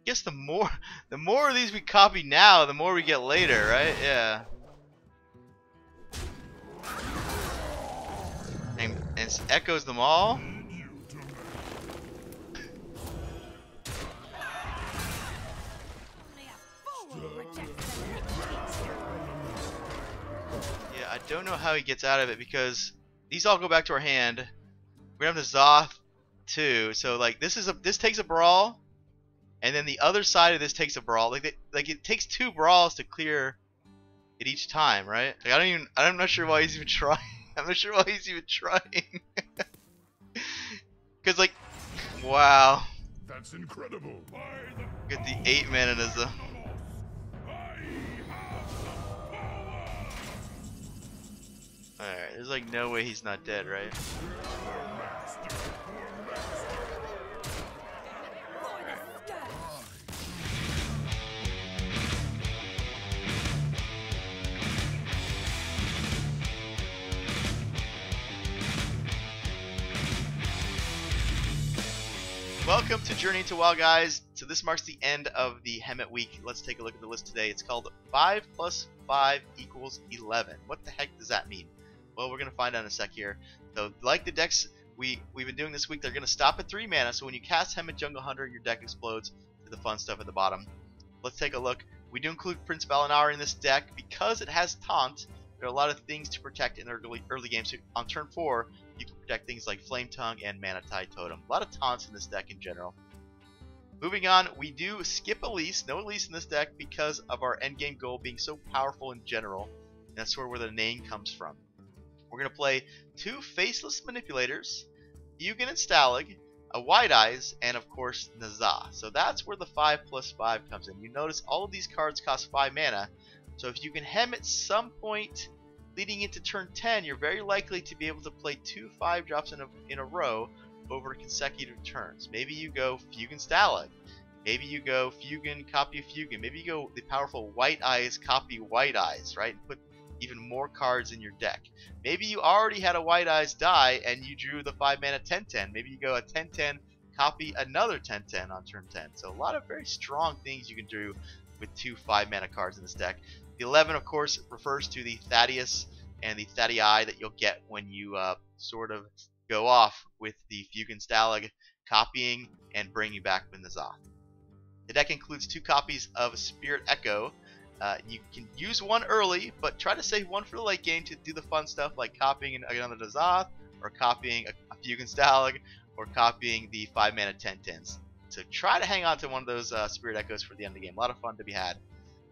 guess the more of these we copy now, the more we get later, right? Yeah. And it echoes them all. Yeah, I don't know how he gets out of it because these all go back to our hand. We have the Zoth too, so like this takes a brawl, and then the other side of this takes a brawl. Like it takes 2 brawls to clear it each time, right? Like I'm not sure why he's even trying. I'm not sure why he's even trying. Cause like, wow. That's incredible. Get the 8 mana as a. Alright, there's like no way he's not dead, right? Welcome to Journey into WoW, guys. So this marks the end of the Hemet week. Let's take a look at the list today. It's called 5 + 5 = 11. What the heck does that mean? Well, we're going to find out in a sec here. So like the decks we've been doing this week, they're going to stop at 3 mana. So when you cast Hemet Jungle Hunter, your deck explodes to the fun stuff at the bottom. Let's take a look. We do include Prince Valinar in this deck because it has Taunt. There are a lot of things to protect in early games. So on turn 4, you can protect things like Flame Tongue and Mana Tide Totem. A lot of taunts in this deck in general. Moving on, we do skip Elise. No Elise in this deck because of our endgame goal being so powerful in general. And that's sort of where the name comes from. We're going to play 2 Faceless Manipulators, Feugan and Stalaag, a Wide Eyes, and of course Nazah. So that's where the 5 + 5 comes in. You notice all of these cards cost 5 mana. So if you can hem at some point leading into turn 10, you're very likely to be able to play 2 5-drops in a row over consecutive turns. Maybe you go Feugan Stalaag. Maybe you go Feugan, copy Feugan. Maybe you go the powerful White Eyes, copy White Eyes, right? And put even more cards in your deck. Maybe you already had a White Eyes die and you drew the 5 mana 10/10. Maybe you go a 10/10, copy another 10/10 on turn 10. So a lot of very strong things you can do with 2 5 mana cards in this deck. The 11, of course, refers to the Thaddeus and the Thaddeii that you'll get when you sort of go off with the Feugan Stalaag, copying and bringing back with Nazah. The deck includes 2 copies of Spirit Echo. You can use one early, but try to save one for the late game to do the fun stuff like copying another Nazah, or copying a Feugan Stalaag, or copying the 5 mana 10/10s. So try to hang on to one of those Spirit Echoes for the end of the game. A lot of fun to be had.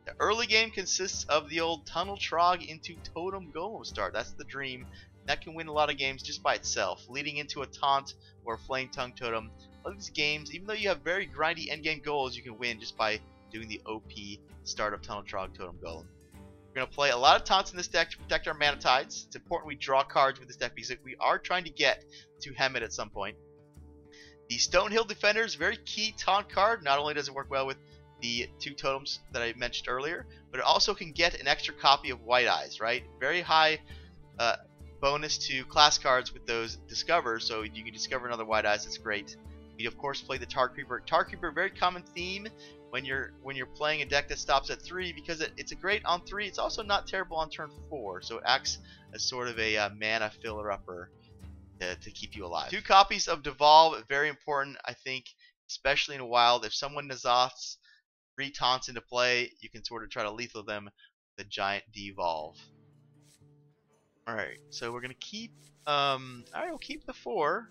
The early game consists of the old Tunnel Trog into Totem Golem start. That's the dream. That can win a lot of games just by itself, leading into a Taunt or a Flame Tongue Totem. A lot of these games, even though you have very grindy endgame goals, you can win just by doing the OP start of Tunnel Trog Totem Golem. We're going to play a lot of taunts in this deck to protect our Mana Tides. It's important we draw cards with this deck because we are trying to get to Hemet at some point. The Stonehill Defender is a very key taunt card. Not only does it work well with the 2 totems that I mentioned earlier, but it also can get an extra copy of White Eyes, right? Very high bonus to class cards with those discovers, so you can discover another White Eyes. That's great. We of course play the Tar Creeper. Tar Creeper, very common theme when you're playing a deck that stops at 3 because it's a great on 3. It's also not terrible on turn 4, so it acts as sort of a mana filler upper to keep you alive. 2 copies of Devolve, very important, I think, especially in a wild. If someone Nazahs 3 taunts into play, you can sort of try to lethal them with a giant devolve. Alright, so we're gonna keep alright, we'll keep the 4.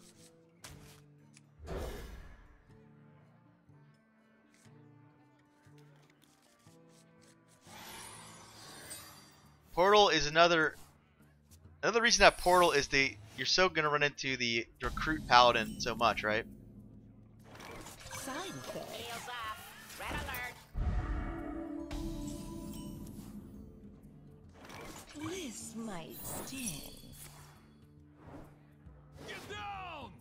Portal is another reason that Portal is you're so gonna run into the recruit paladin so much, right? Side effect. Red alert. This might sting. Get down!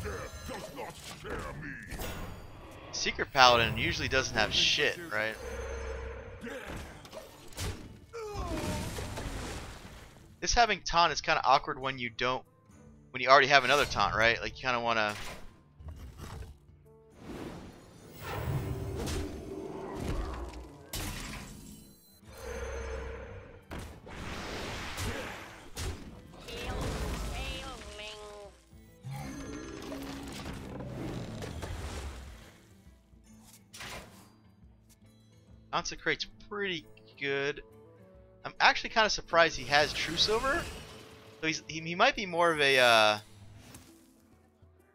Death does not scare me. Secret Paladin usually doesn't have shit, right? This having taunt is kind of awkward when you don't when you already have another taunt, right? Like you kind of want to. Consecrate's pretty good. I'm actually kind of surprised he has True Silver. So he might be more of a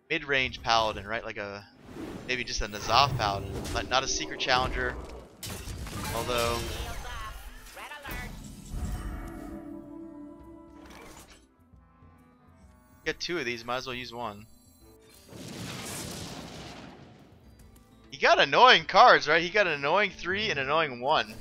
mid-range paladin, right? Like a maybe just a N'Zoth paladin, but not a secret challenger. Although Red alert. get 2 of these, might as well use 1. He got annoying cards, right? He got an annoying 3 and an annoying 1.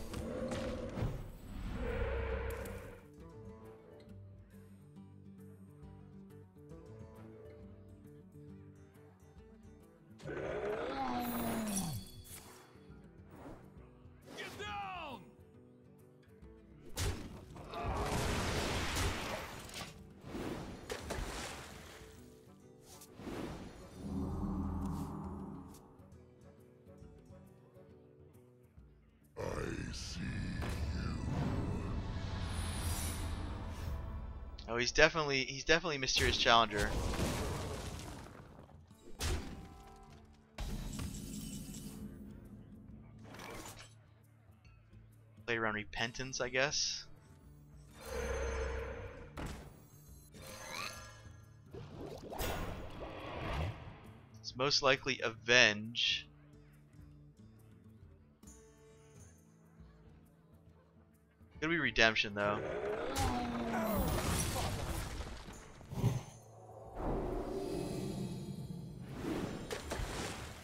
Get down! I see you. Oh, he's definitely Mysterious Challenger. Play around Repentance, I guess. It's most likely Avenge. Could be Redemption though.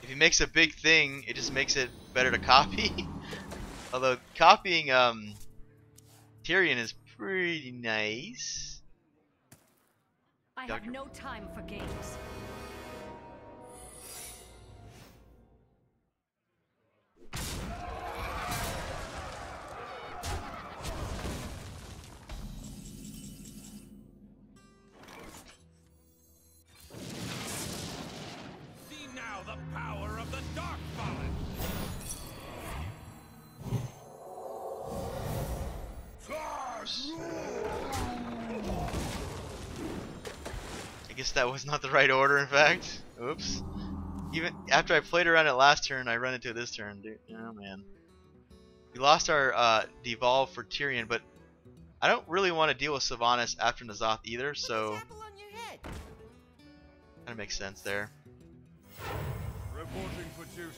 If he makes a big thing, it just makes it better to copy. Although copying Tyrion is pretty nice. I have no time for games. See now the power of the Dark Fallen. I guess that was not the right order, in fact. Oops. Even after I played around it last turn, I run into it this turn, dude. Oh man. We lost our devolve for Tyrion, but I don't really want to deal with Sylvanas after N'Zoth either, so kind of makes sense there. Reporting for duty.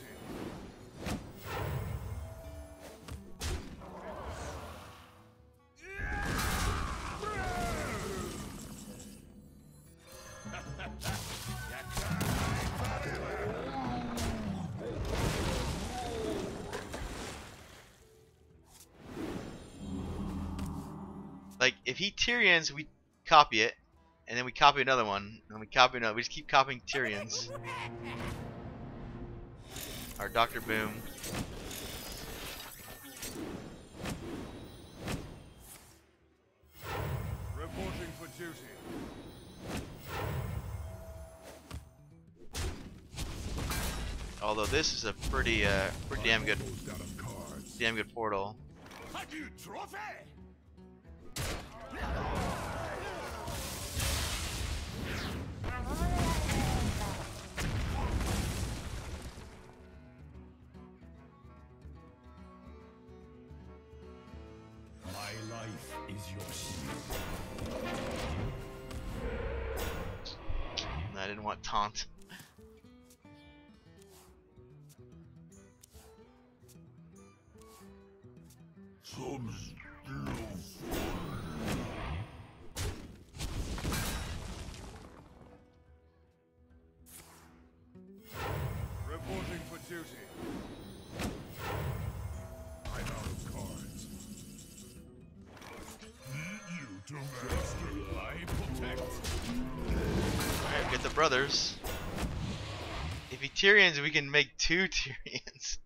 Like if he Tyrions, we copy it, and then we copy another one, and we copy another. We just keep copying Tyrions. Our Dr. Boom. Reporting for duty. Although this is a pretty damn good portal. Have you trophy? My life is yours. I didn't want taunt. Reporting for duty. I'm out of cards. Need you to master. I protect. Alright, get the brothers. If he Tyrions, we can make 2 Tyrions.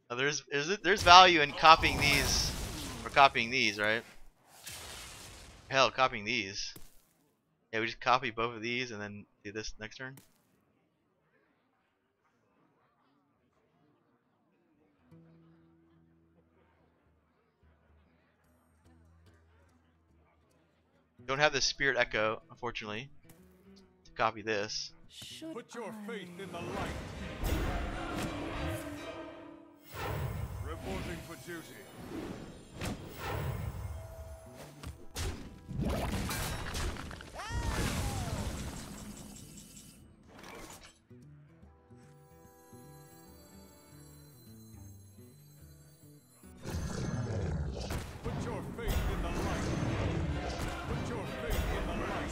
Now, there's value in copying these, or copying these, right? Hell, copying these. Yeah, we just copy both of these and then do this next turn. Don't have the Spirit Echo, unfortunately, to copy this. Put your faith in the light. Reporting for duty. Put your faith in the light. Put your faith in the light.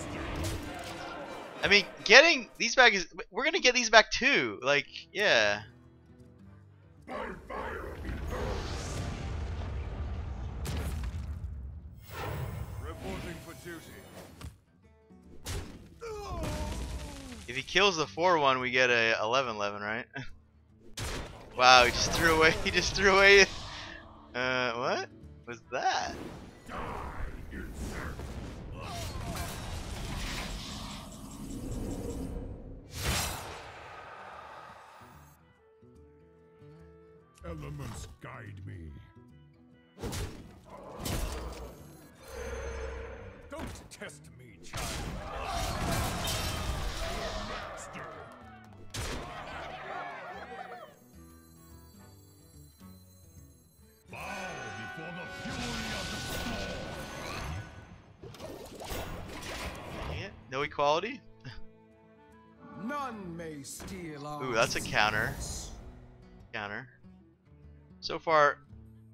I mean, getting these back is... We're going to get these back too. Like, yeah. Reporting for duty. If he kills the 4-1, we get a 11-11, right? Wow, he just threw away. He just threw away. What was that? Elements guide me. Don't test me, child. Master. Bow before the fury of the storm. Yeah, no equality. None may steal our Ooh, that's a counter. Counter. So far,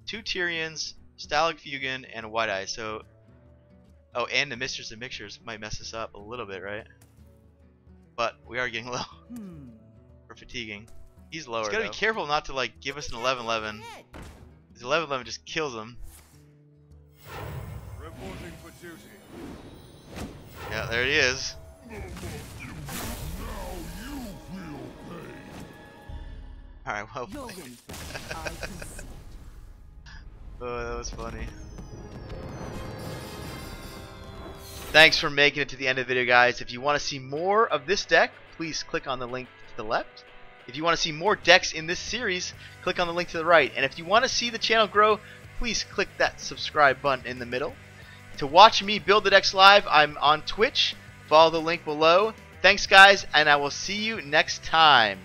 2 Tyrians, Stalaag, Feugan, and a White Eye. So, oh, and the Misters and Mixtures might mess us up a little bit, right? But we are getting low. We're fatiguing. He's lower. He's gotta be careful not to like give us an 11-11. This 11-11 just kills him. Reporting for duty. Yeah, there he is. Alright, well played. Oh, that was funny. Thanks for making it to the end of the video, guys. If you want to see more of this deck, please click on the link to the left. If you want to see more decks in this series, click on the link to the right. And if you want to see the channel grow, please click that subscribe button in the middle. To watch me build the decks live, I'm on Twitch. Follow the link below. Thanks, guys, and I will see you next time.